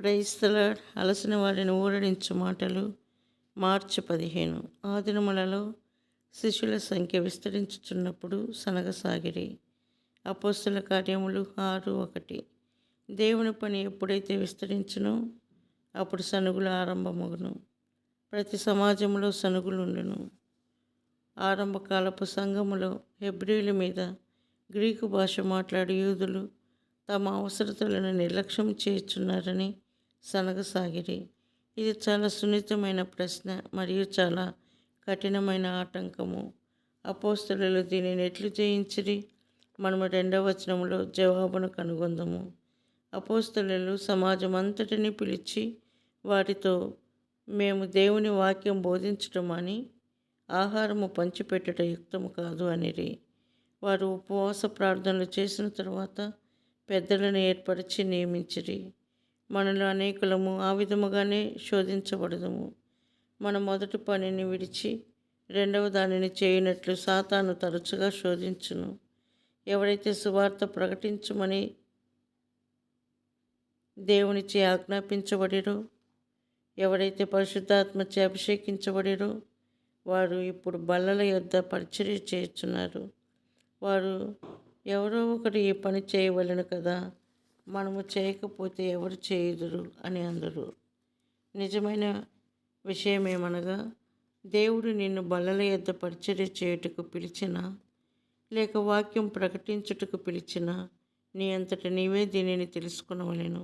Praise the lord. అలసిన వారిని ఊరడించు మాటలు. మార్చి 15. ఆ దినములలో శిష్యుల సంఖ్య విస్తరించుచున్నప్పుడు సనగసాగిరి. అపోస్తల కార్యములు 6:1. దేవుని పని ఎప్పుడైతే విస్తరించునో అప్పుడు సనుగులు ఆరంభమగును. ప్రతి సమాజంలో సనుగులుండును. ఆరంభకాలపు సంఘములో హెబ్రీల మీద గ్రీకు భాష మాట్లాడే యూదులు తమ అవసరతలను నిర్లక్ష్యం చేయుచున్నారని సనగసాగిరి. ఇది చాలా సున్నితమైన ప్రశ్న మరియు చాలా కఠినమైన ఆటంకము. అపోస్తలులు దీనిని ఎట్లు జయించిరి? మనము 2వ వచనంలో జవాబును కనుగొందాము. అపోస్తలులు సమాజం అంతటిని పిలిచి వారితో, మేము దేవుని వాక్యం బోధించటం అని ఆహారము పంచిపెట్టుట యుక్తము కాదు అనిరి. వారు ఉపవాస ప్రార్థనలు చేసిన తర్వాత పెద్దలను ఏర్పరిచి నియమించిరి. మనలో అనేకులము ఆ విధముగానే శోధించబడదుము. మన మొదటి పనిని విడిచి రెండవ దానిని చేయనట్లు సాతాను తరచుగా శోధించును. ఎవరైతే సువార్త ప్రకటించమని దేవునిచే ఆజ్ఞాపించబడిరో, ఎవరైతే పరిశుద్ధాత్మచే అభిషేకించబడిరో వారు ఇప్పుడు బల్లల యొద్ద పరిచర్య చేయుచున్నారు. వారు ఎవరో ఒకరు ఈ పని చేయవలెను కదా, మనము చేయకపోతే ఎవరు చేయుదురు అని అందరు. నిజమైన విషయమేమనగా, దేవుడు నిన్ను బల్లల యొద్ద పరిచర్య చేయుటకు పిలిచినా లేక వాక్యం ప్రకటించుటకు పిలిచినా నీ అంతట నీవే దీనిని తెలుసుకొనవలెను.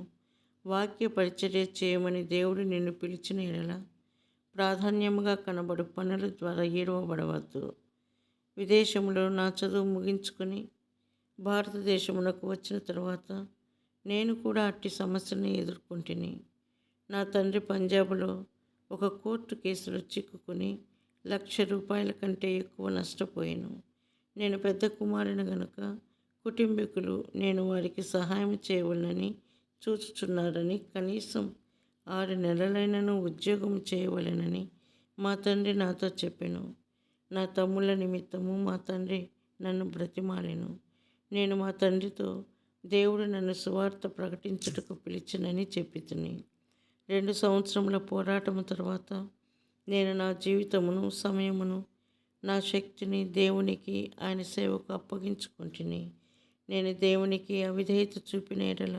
వాక్య పరిచర్య చేయమని దేవుడు నిన్ను పిలిచిన ఎడల ప్రాధాన్యముగా కనబడు పనుల ద్వారా ఏడవబడవద్దు. విదేశంలో నా చదువు ముగించుకొని భారతదేశమునకు వచ్చిన తర్వాత నేను కూడా అట్టి సమస్యను ఎదుర్కొంటిని. నా తండ్రి పంజాబ్లో ఒక కోర్టు కేసులో చిక్కుకుని ₹1,00,000 కంటే ఎక్కువ నష్టపోయాను. నేను పెద్ద కుమారుని గనుక కుటుంబీకులు నేను వారికి సహాయం చేయవలనని చూచుచున్నారని కనీసం 6 నెలలైనను ఉద్యోగం చేయవలెనని మా తండ్రి నాతో చెప్పెను. నా తమ్ముళ్ళ నిమిత్తము మా తండ్రి నన్ను బ్రతిమాలెను. నేను మా తండ్రితో, దేవుడు నన్ను సువార్త ప్రకటించుటకు పిలిచినని చెప్పితిని. 2 సంవత్సరముల పోరాటము తర్వాత నేను నా జీవితమును, సమయమును, నా శక్తిని దేవునికి, ఆయన సేవకు అప్పగించుకుంటుని. నేను దేవునికి అవిధేయత చూపిన ఎడల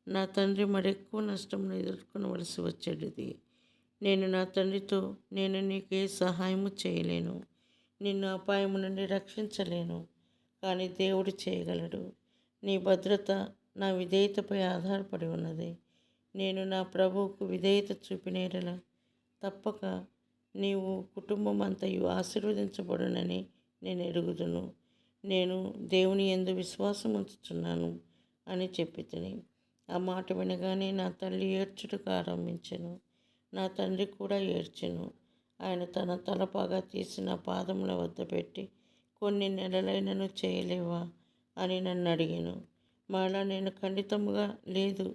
నా తండ్రి మరెక్కువ నష్టమును ఎదుర్కొనవలసి వచ్చేది. నేను నా తండ్రితో, నేను నీకు ఏ సహాయము చేయలేను, నిన్ను అపాయము నుండి రక్షించలేను, కానీ దేవుడు చేయగలడు. నీ భద్రత నా విధేయతపై ఆధారపడి ఉన్నది. నేను నా ప్రభువుకు విధేయత చూపిన ఎడల తప్పక నీవు కుటుంబం అంతయు ఆశీర్వదించబడునని నేను ఎరుగుదును. నేను దేవుని యందు విశ్వాసం ఉంచుచున్నాను అని చెప్పితిని. ఆ మాట వినగానే నా తల్లి ఏడ్చుటకు ఆరంభించెను. నా తండ్రి కూడా ఏడ్చెను. ఆయన తన తలపాగా తీసి నా పాదముల వద్ద పెట్టి, కొన్ని నెలలైనను చేయలేవా అని నన్ను అడిగాను. మరలా నేను ఖండితముగా, లేదు,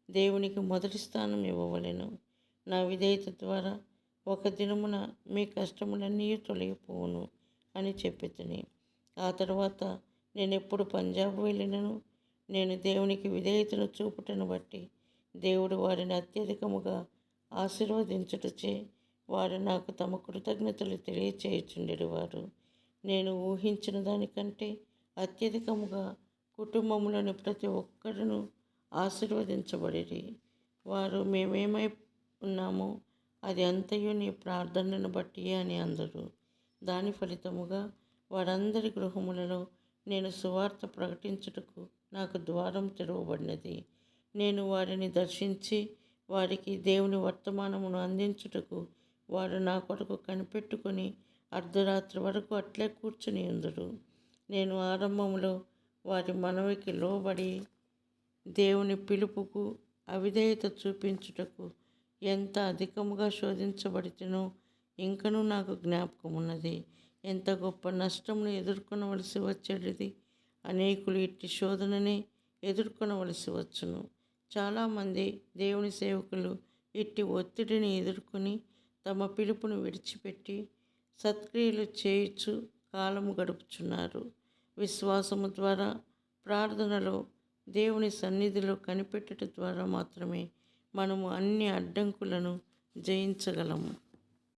దేవునికి మొదటి స్థానం ఇవ్వవలెను. నా విధేయత ద్వారా ఒక దినమున మీ కష్టములన్నీ తొలగిపోవును అని చెప్పితిని. ఆ తర్వాత నేను ఎప్పుడు పంజాబ్ వెళ్ళినను నేను దేవునికి విధేయతను చూపుటను బట్టి దేవుడు వారిని అత్యధికముగా ఆశీర్వదించుటచే వారు నాకు తమ కృతజ్ఞతలు తెలియచేయుచుండెడివారు. నేను ఊహించిన దానికంటే అత్యధికముగా కుటుంబంలోని ప్రతి ఒక్కరును ఆశీర్వదించబడిరి. వారు మేమేమై ఉన్నామో అది అంతయు నీ ప్రార్థనను బట్టియే అని అందరు. దాని ఫలితముగా వారందరి గృహములలో నేను సువార్త ప్రకటించుటకు నాకు ద్వారం తెరవబడినది. నేను వారిని దర్శించి వారికి దేవుని వర్తమానమును అందించుటకు వారు నా కొరకు కనిపెట్టుకొని అర్ధరాత్రి వరకు అట్లే కూర్చుని ఉందురు. నేను ఆరంభంలో వారి మనవికి లోబడి దేవుని పిలుపుకు అవిధేయత చూపించుటకు ఎంత అధికముగా శోధించబడితేనో ఇంకనూ నాకు జ్ఞాపకం ఉన్నది. ఎంత గొప్ప నష్టమును ఎదుర్కొనవలసి వచ్చేది. అనేకులు ఇట్టి శోధననే ఎదుర్కొనవలసి వచ్చును. చాలామంది దేవుని సేవకులు ఇట్టి ఒత్తిడిని ఎదుర్కొని తమ పిలుపును విడిచిపెట్టి సత్క్రియలు చేయుచు కాలము గడుపుచున్నారు. విశ్వాసము ద్వారా, ప్రార్థనలో, దేవుని సన్నిధిలో కనిపెట్టుట ద్వారా మాత్రమే మనము అన్ని అడ్డంకులను జయించగలము.